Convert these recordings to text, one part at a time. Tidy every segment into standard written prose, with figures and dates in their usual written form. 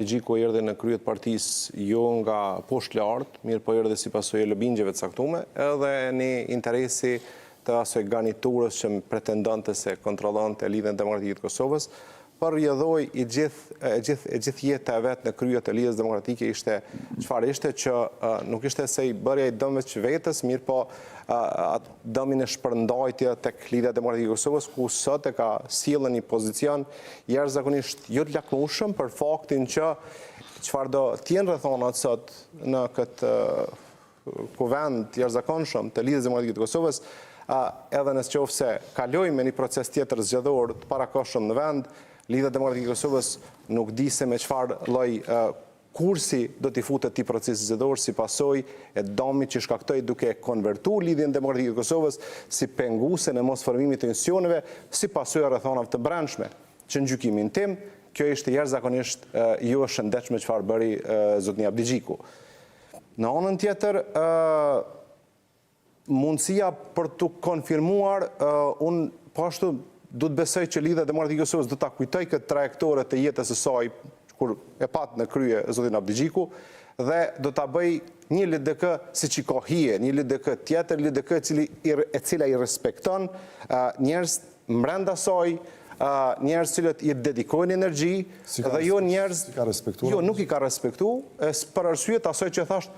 Gjiku erdhi në kryet partisë jo nga poshtë lartë, mirë po erdhi si pasojë e lëbingjeve të caktuara, edhe një interesi të asoj garniturës që pretendonte se kontrollonte lidhjen demokratike të Kosovës, për rrjedhoi i gjithë jeta e vet në kryet e lidhjes demokratike ishte çfarë ishte që nuk ishte se i bërja i dëmëve që vetës, mirë po dëmin e shpërndajtja tek lidhja demokratike e Kosovës, ku sot e ka sjellën një pozicion jashtëzakonisht jo të lakmueshëm për faktin që çfarë do të jenë rrethonat sot në këtë kuvend jashtëzakonshëm të lidhjes demokratike të Kosovës, edhe nëse kalojmë me një proces tjetër zgjedhor të parakohshëm në vend, Lidhja Demokratike e Kosovës nuk di se me çfarë lloj kursi do t'i futet ti procesi zgjedhor si pasojë e dëmit që shkaktoi duke konvertuar Lidhjen Demokratike të Kosovës si penguese në mosformimin të institucioneve, si pasojë e rrethonave të brendshme, që në gjykimin tim kjo ishte jashtëzakonisht jo e shëndetshme çfarë bëri zotnia Abdigjiku. Në anën tjetër, mundësia për të konfirmuar, unë po ashtu du të besoj që Lidhja Demokratike e Kosovës do ta kujtoj këtë trajektore të jetës së saj kur e pat në krye zotin Abdigjiku dhe do ta bëj një LDK siç i ka hije, një LDK tjetër, LDK e cila i respekton njerëz brenda saj, njerëz cilët i dedikojnë energji dhe jo njerëz jo nuk i ka respektuar për arsye të asaj që thash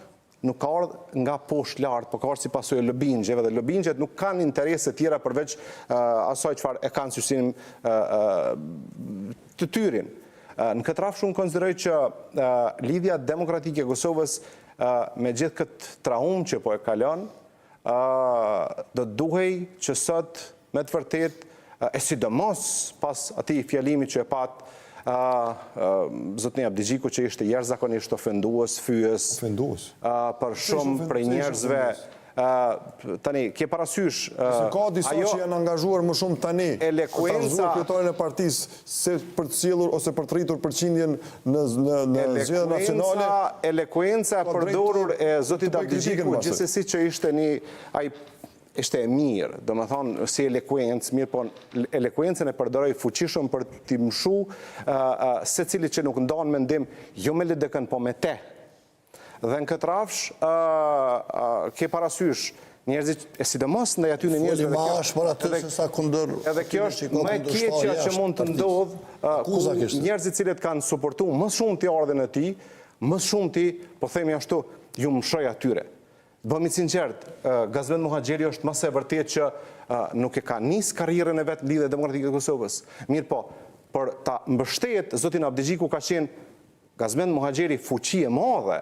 nuk ka ardhur nga poshtë lart, por ka ardhur si pasojë e lëbingjeve dhe lëbingjet nuk kanë interese tjera përveç asaj çfarë e kanë synim të tyrin. Në këtë rrafsh unë konsideroj që Lidhja Demokratike e Kosovës me gjithë këtë traum që po e kalon, do duhej që sot me të vërtet e sidomos pas atij fjalimi që e pat zotnia Abdigjiku që ishte jashtëzakonisht ofendues, fyes për shumë prej njerëzve. Tani, ke parasysh ka disa që janë angazhuar më shumë tani për të rrezuar kryetarin e partisë se për të sjellur ose për të rritur përqindjen në zgjedhjet nacionale. Elekuenca e përdorur e zotit Abdigjiku gjithsesi që ishte ishte e mirë, do më thonë si elekuencë, mirë po elekuencën e përdoroj fuqishëm për t'i mshu se cili që nuk ndonë mendim jo me LDK-n po me te. Dhe në këtë rrafsh ke parasysh njerëzit e sidomos ndaj aty në njerëzve ma është për aty se sa kundër edhe kjo është më e keqja që mund të ndodh ku njerëzit cilët kanë suportuar më shumë të ardhen e tij, më shumë ti po themi ashtu ju mshoj atyre. Bëmi sinqert, Gazvend Muhaxheri është më së vërtet që nuk e ka nis karrierën e vet në Lidhjen Demokratike të Kosovës. Mirë po, për ta mbështet zotin Abdigjiku ka qenë Gazvend Muhaxheri fuqi e madhe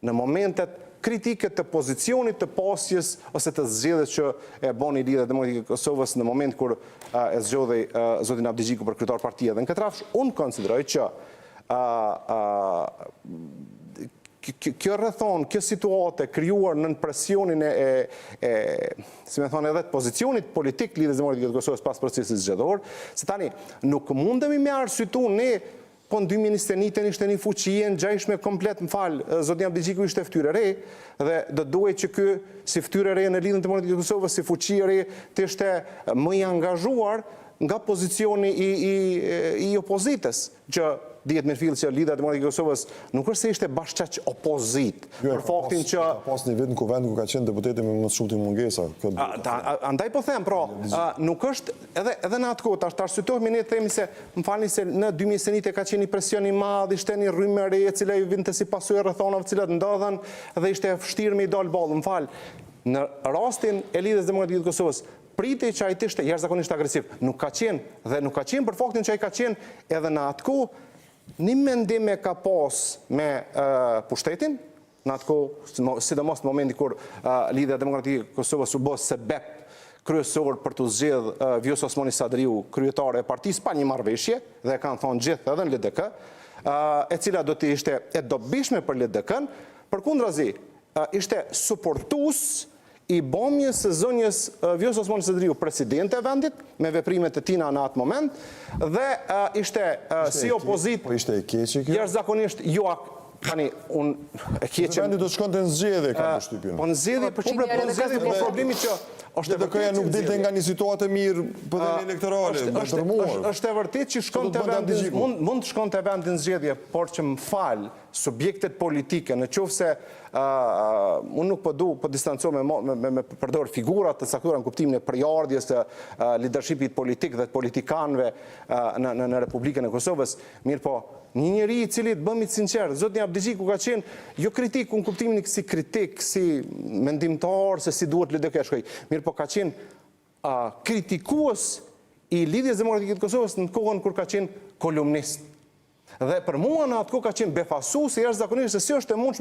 në momentet kritike të pozicionit të pasjes ose të zgjedhjes që e boni Lidhja Demokratike e Kosovës në moment kur e zgjodhej zotin Abdigjiku për kryetar partie. Dhe në këtë rrafsh unë konsideroj që kjo rrethon, kjo situate krijuar në presionin si me thonë edhe të pozicionit politik Lidhjes Demokratike të Kosovës pas procesit zgjedhor, se tani nuk mundemi me arsyetu ne po në 2021 ishte një fuqi e ngjashme komplet, zotnia Abdigjiku ishte fytyrë e re dhe do duhet që ky si fytyrë e re në Lidhjen Demokratike të Kosovës, si fuqi e re të ishte më i angazhuar nga pozicioni i opozitës, që dihet me fill që Lidhja Demokratike e Kosovës nuk është se ishte bashkëqaq opozit, për faktin që pas një vit në kuvend ku ka qenë deputeti me më shumë të mungesa. Andaj po them, nuk është edhe në atë kohë, tash arsyetohemi ne themi se më falni se në 2021 ka qenë një presion i madh, ishte një rrymë e re e cila i vinte si pasojë rrethonave të cilat ndodhen dhe ishte vështirë me i dal ballë. Më fal, në rastin e Lidhjes Demokratike të Kosovës pritej që ai të ishte jashtëzakonisht agresiv. Nuk ka qenë dhe nuk ka qenë për faktin që ai ka qenë edhe në atë kohë një mendim e ka pas me pushtetin, në atë kohë, sidomos në momenti kur Lidhja Demokratike e Kosovës u bë sebeb kryesor për të zgjedh Vjosa Osmani Sadriu, kryetare e partisë pa një marrëveshje, dhe kanë thonë gjithë edhe në LDK, e cila do të ishte e dobishme për LDK-n, përkundrazi ishte suportues i bomjes së zonjës Vjosa Osmani Sadriu, presidente e vendit, me veprimet e tina në atë moment, dhe ishte si opozit, ishte e keqe kjo? jashtëzakonisht jo tani, unë e kje që... Vendi do shkonte në zgjedhje, ka përshtypjen. Po në zgjedhje, për çfarë po në zgjedhje, po problemi që... DDK-ja nuk dilte nga një situatë e mirë përdhemi elektorale, dërmuar. Është e vërtet që mund të shkon të vendin zgjedhje, por që më falë subjektet politike, në qoftë se unë nuk po distancoj me përdor figurat të caktuara në kuptimin e përjardhjes të leadershipit politik dhe të politikanëve në Republikën e Kosovës, mirë po, një njeri i cili të bëmi të sinqertë, zotni Abdigjiku ka qenë jo kritik, unë kuptimin si kritik, si mendimtar, se si duhet LDK shkoj, mirë po ka qenë kritikues i Lidhjes Demokratike të Kosovës në kohën kur ka qenë kolumnist. Dhe për mua në atë kohë ka qenë befasues i jashtëzakonisht se si është e mundshme